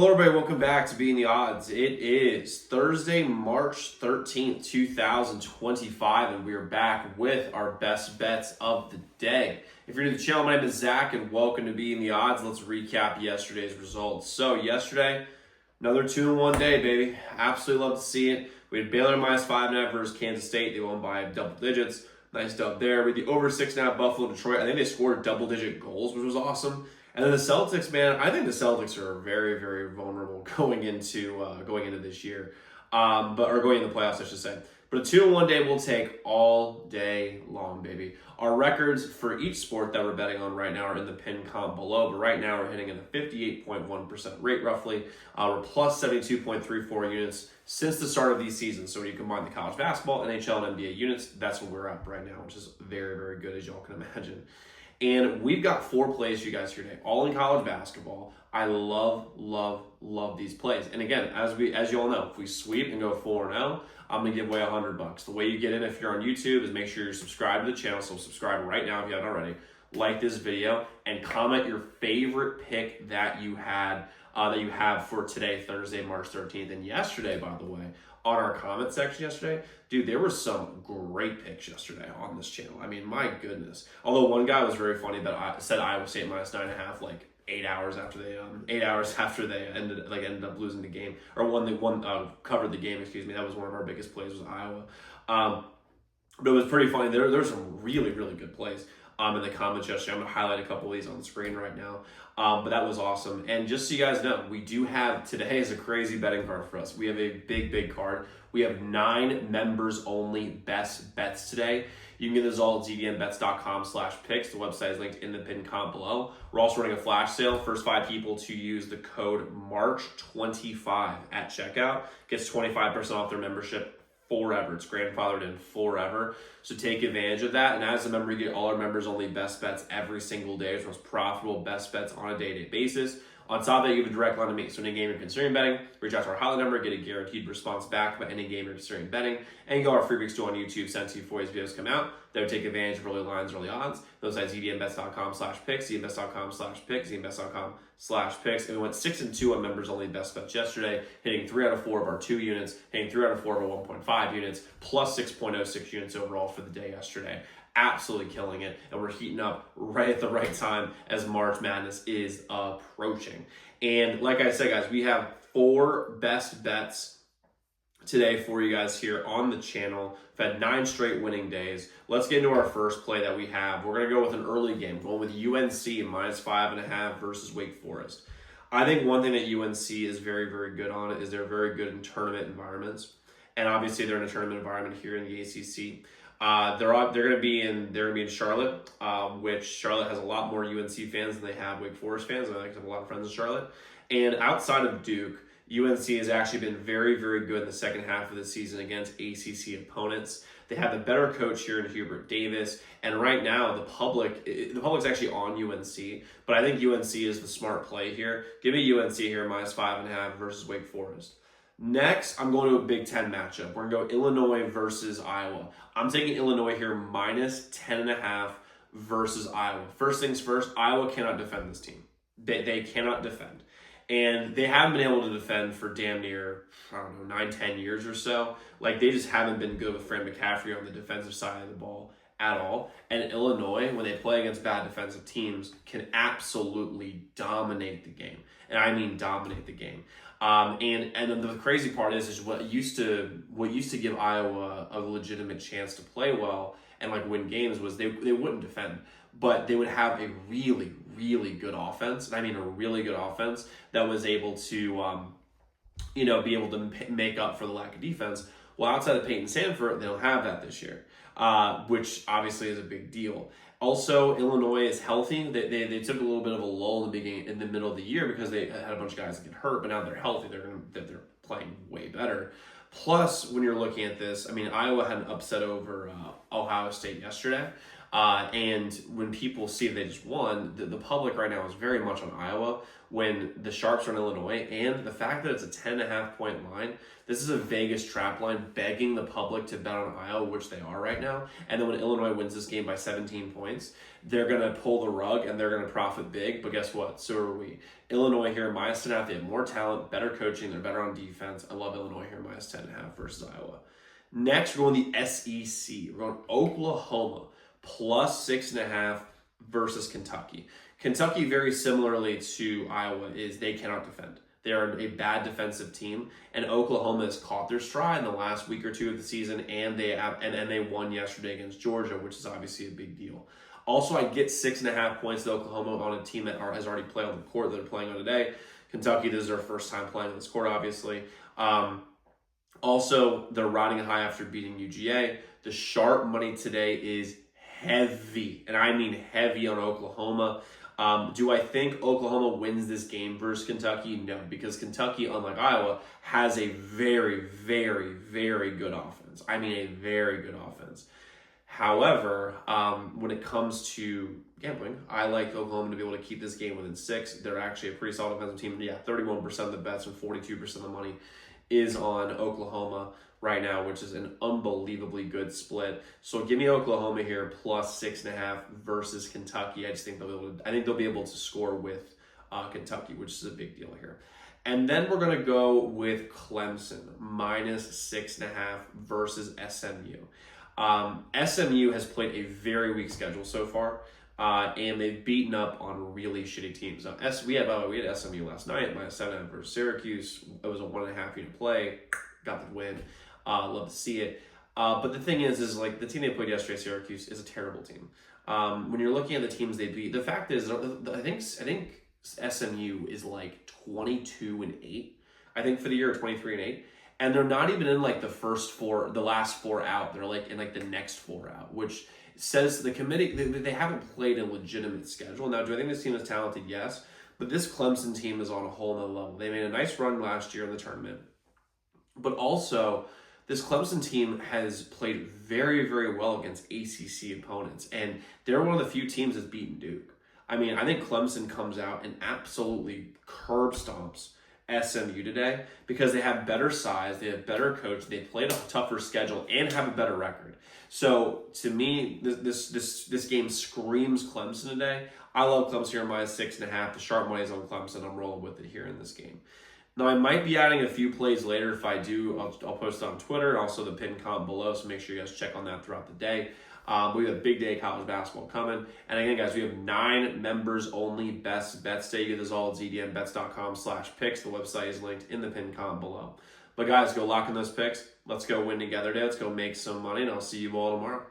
Hello everybody, welcome back to Being the Odds. It is Thursday, March 13th, 2025, and we are back with our best bets of the day. If you're new to the channel, my name is Zach, and welcome to Being the Odds. Let's recap yesterday's results. So yesterday, another 2-1 day, baby. Absolutely love to see it. We had Baylor minus 5.5 versus Kansas State. They won by double digits. Nice dub there. We had the over 6.5 Buffalo, Detroit. I think they scored double-digit goals, which was awesome. And then the Celtics, man, I think the Celtics are very, very vulnerable going into this year, or going into the playoffs, I should say. But a 2-1 day will take all day long, baby. Our records for each sport that we're betting on right now are in the pin comp below, but right now we're hitting at a 58.1% rate roughly. We're plus 72.34 units since the start of these seasons. So when you combine the college basketball, NHL, and NBA units, that's what we're at right now, which is very, very good, as y'all can imagine. And we've got 4 plays for you guys here today, all in college basketball. I love these plays. And again, as you all know, if we sweep and go 4-0, I'm gonna give away $100. The way you get in if you're on YouTube is make sure you're subscribed to the channel. So subscribe right now if you haven't already. Like this video and comment your favorite pick that you had that you have for today, Thursday, March 13th, and yesterday, by the way. On our comment section yesterday, dude, there were some great picks yesterday on this channel. I mean, my goodness. Although one guy was very funny that I said Iowa State minus 9.5 like 8 hours after they ended up losing the game, or covered the game. Excuse me. That was one of our biggest plays, was Iowa. But it was pretty funny. There were some really good plays in the comments yesterday. I'm gonna highlight a couple of these on the screen right now. But that was awesome. And just so you guys know, we do have, today is a crazy betting card for us. We have a big card. We have 9 members only best bets today. You can get this all at zdnbets.com/picks. The website is linked in the pinned comment below. We're also running a flash sale. First 5 people to use the code MARCH25 at checkout gets 25% off their membership forever. It's grandfathered in forever. So take advantage of that. And as a member, you get all our members only best bets every single day. It's most profitable best bets on a day-to-day basis. On top of that, you have a direct line to me. So any game you're considering betting, reach out to our hotline number, get a guaranteed response back about any game you're considering betting, and you go our free weeks on YouTube sent to you before these videos come out. They would take advantage of early lines, early odds. Those at zdnbets.com/picks, zdnbets.com/picks, zdnbets.com/picks. And we went 6-2 on members only best bets yesterday, hitting 3 out of 4 of our 2 units, hitting 3 out of 4 of our 1.5 units, plus 6.06 units overall for the day yesterday. Absolutely killing it, and we're heating up right at the right time as March Madness is approaching. And like I said, guys, we have 4 best bets today for you guys here on the channel. We've had 9 straight winning days. Let's get into our first play that we have. We're going to go with an early game, going with UNC minus 5.5 versus Wake Forest. I think one thing that UNC is very good on is they're very good in tournament environments, and obviously they're in a tournament environment here in the ACC. They're going to be in Charlotte, which Charlotte has a lot more UNC fans than they have Wake Forest fans. I have a lot of friends in Charlotte. And outside of Duke, UNC has actually been very good in the second half of the season against ACC opponents. They have a better coach here in Hubert Davis, and right now the public's actually on UNC, but I think UNC is the smart play here. Give me UNC here minus 5.5 versus Wake Forest. Next, I'm going to a Big Ten matchup. We're going to go Illinois versus Iowa. I'm taking Illinois here minus 10.5 versus Iowa. First things first, Iowa cannot defend this team. They cannot defend. And they haven't been able to defend for damn near, 9-10 years or so. Like, they just haven't been good with Fran McCaffrey on the defensive side of the ball at all. And Illinois, when they play against bad defensive teams, can absolutely dominate the game. And I mean dominate the game. And the crazy part is what used to give Iowa a legitimate chance to play well and like win games was they wouldn't defend, but they would have a really good offense. And I mean a really good offense that was able to be able to make up for the lack of defense. Well, outside of Peyton Sandford, they don't have that this year, which obviously is a big deal. Also, Illinois is healthy. They took a little bit of a lull in the middle of the year because they had a bunch of guys that get hurt, but now they're healthy. They're playing way better. Plus, when you're looking at this, I mean, Iowa had an upset over Ohio State yesterday. And when people see they just won, the public right now is very much on Iowa when the Sharps are in Illinois. And the fact that it's a 10.5-point line, this is a Vegas trap line begging the public to bet on Iowa, which they are right now. And then when Illinois wins this game by 17 points, they're going to pull the rug and they're going to profit big. But guess what? So are we. Illinois here, minus 10.5. They have more talent, better coaching. They're better on defense. I love Illinois here, minus 10.5 versus Iowa. Next, we're going the SEC. We're going Oklahoma, plus 6.5 versus Kentucky. Kentucky, very similarly to Iowa, is they cannot defend. They are a bad defensive team, and Oklahoma has caught their stride in the last week or two of the season, and they won yesterday against Georgia, which is obviously a big deal. Also, I get 6.5 points to Oklahoma on a team that has already played on the court that they're playing on today. Kentucky, this is their first time playing on this court, obviously. Also, they're riding high after beating UGA. The sharp money today is heavy, and I mean heavy on Oklahoma. Do I think Oklahoma wins this game versus Kentucky? No, because Kentucky, unlike Iowa, has a very, very, very good offense. I mean, a very good offense. However, when it comes to gambling, I like Oklahoma to be able to keep this game within 6. They're actually a pretty solid defensive team. Yeah, 31% of the bets and 42% of the money is on Oklahoma right now, which is an unbelievably good split. So give me Oklahoma here plus 6.5 versus Kentucky. I just think they'll be able to score with Kentucky, which is a big deal here. And then we're going to go with Clemson minus 6.5 versus SMU. SMU has played a very weak schedule so far, and they've beaten up on really shitty teams. Now, we had SMU last night, minus 7 versus Syracuse. It was a 1.5 unit play, got the win. Love to see it. But the thing is like the team they played yesterday, Syracuse, is a terrible team. When you're looking at the teams they beat, the fact is, I think SMU is like 22-8. I think for the year, 23-8. And they're not even in like the last 4 out. They're like in like the next 4 out, which says the committee, they haven't played a legitimate schedule. Now, do I think this team is talented? Yes. But this Clemson team is on a whole nother level. They made a nice run last year in the tournament. But also, this Clemson team has played very, very well against ACC opponents. And they're one of the few teams that's beaten Duke. I mean, I think Clemson comes out and absolutely curb stomps SMU today because they have better size, they have better coach, they played a tougher schedule, and have a better record. So to me, this game screams Clemson today. I love Clemson here minus 6.5. The sharp money is on Clemson. I'm rolling with it here in this game. Now, I might be adding a few plays later. If I do, I'll post it on Twitter, also the pin comp below, so make sure you guys check on that throughout the day. We have a big day of college basketball coming. And again, guys, we have 9 members only best bets day. You get this all at zdmbets.com/picks. The website is linked in the pin comp below. But guys, go lock in those picks. Let's go win together today. Let's go make some money, and I'll see you all tomorrow.